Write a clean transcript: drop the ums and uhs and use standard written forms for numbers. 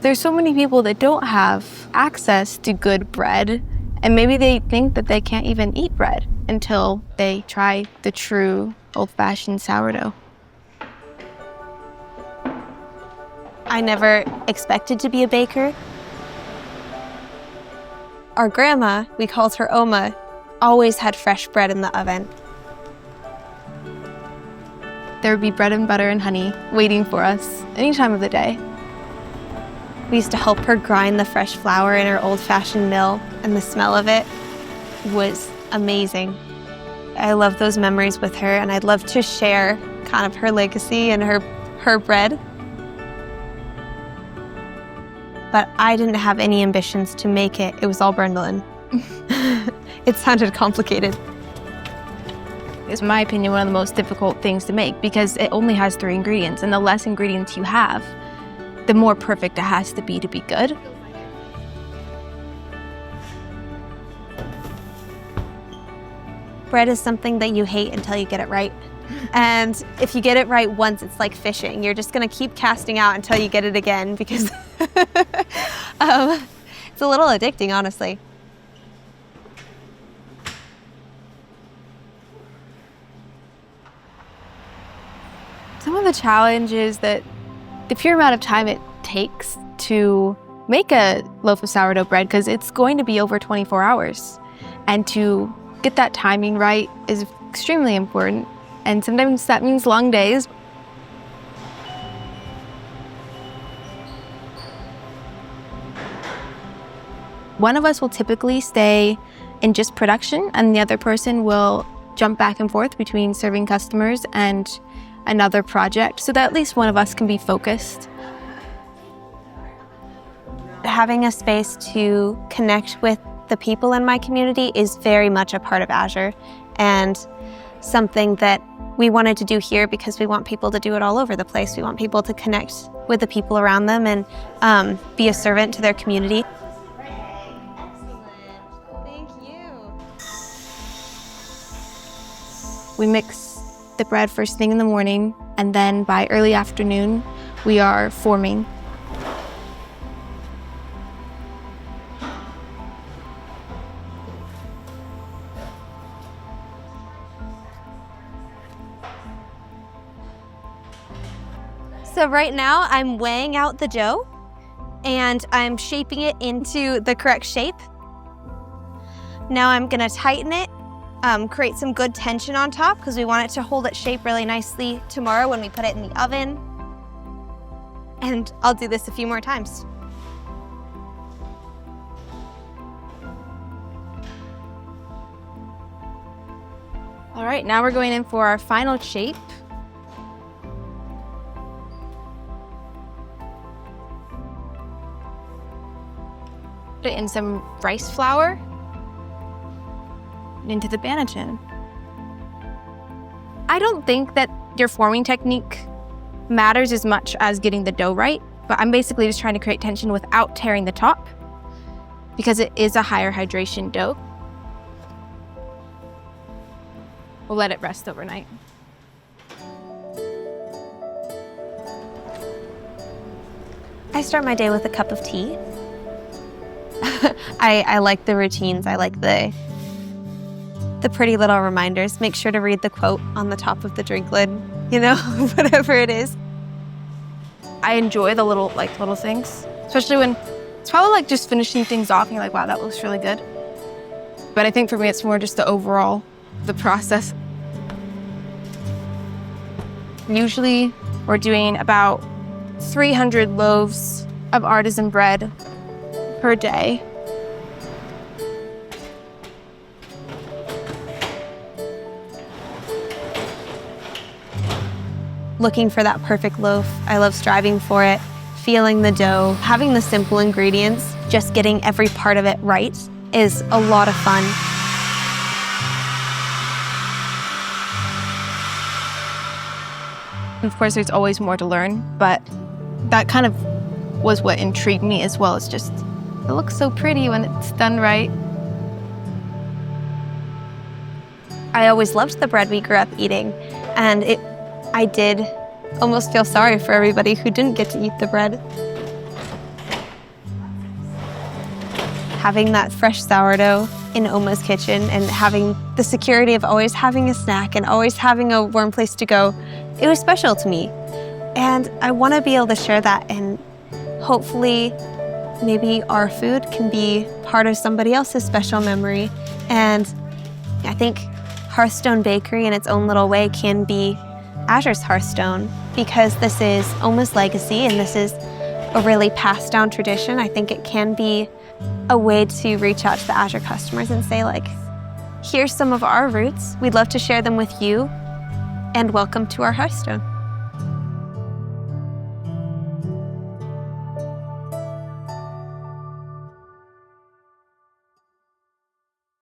There's so many people that don't have access to good bread, and maybe they think that they can't even eat bread until they try the true old-fashioned sourdough. I never expected to be a baker. Our grandma, we called her Oma, always had fresh bread in the oven. There would be bread and butter and honey waiting for us any time of the day. We used to help her grind the fresh flour in her old-fashioned mill, and the smell of it was amazing. I love those memories with her, and I'd love to share kind of her legacy and her bread. But I didn't have any ambitions to make it. It was all Brendolyn. It sounded complicated. It's, in my opinion, one of the most difficult things to make because it only has 3 ingredients, and the less ingredients you have, the more perfect it has to be good. Bread is something that you hate until you get it right. And if you get it right once, it's like fishing. You're just gonna keep casting out until you get it again because it's a little addicting, honestly. Some of the challenges that the pure amount of time it takes to make a loaf of sourdough bread, because it's going to be over 24 hours. And to get that timing right is extremely important. And sometimes that means long days. One of us will typically stay in just production, and the other person will jump back and forth between serving customers and another project, so that at least one of us can be focused. Having a space to connect with the people in my community is very much a part of Azure, and something that we wanted to do here because we want people to do it all over the place. We want people to connect with the people around them and be a servant to their community. Thank you. We mix the bread first thing in the morning, and then by early afternoon, we are forming. So right now I'm weighing out the dough and I'm shaping it into the correct shape. Now I'm gonna tighten it, create some good tension on top because we want it to hold its shape really nicely tomorrow when we put it in the oven. And I'll do this a few more times. All right, now we're going in for our final shape. Put it in some rice flour and into the banijin. I don't think that your forming technique matters as much as getting the dough right, but I'm basically just trying to create tension without tearing the top because it is a higher hydration dough. We'll let it rest overnight. I start my day with a cup of tea. I like the routines. I like the pretty little reminders. Make sure to read the quote on the top of the drink lid, you know, whatever it is. I enjoy the little things, especially when it's probably like just finishing things off and you're like, wow, that looks really good. But I think for me, it's more just the process. Usually we're doing about 300 loaves of artisan bread per day. Looking for that perfect loaf. I love striving for it, feeling the dough, having the simple ingredients, just getting every part of it right is a lot of fun. Of course, there's always more to learn, but that kind of was what intrigued me as well. It's just, it looks so pretty when it's done right. I always loved the bread we grew up eating, and I did almost feel sorry for everybody who didn't get to eat the bread. having that fresh sourdough in Oma's kitchen and having the security of always having a snack and always having a warm place to go, it was special to me. And I want to be able to share that, and hopefully maybe our food can be part of somebody else's special memory. And I think Hearthstone Bakery in its own little way can be Azure's Hearthstone, because this is Oma's legacy and this is a really passed down tradition. I think it can be a way to reach out to the Azure customers and say, like, here's some of our roots. We'd love to share them with you, and welcome to our Hearthstone.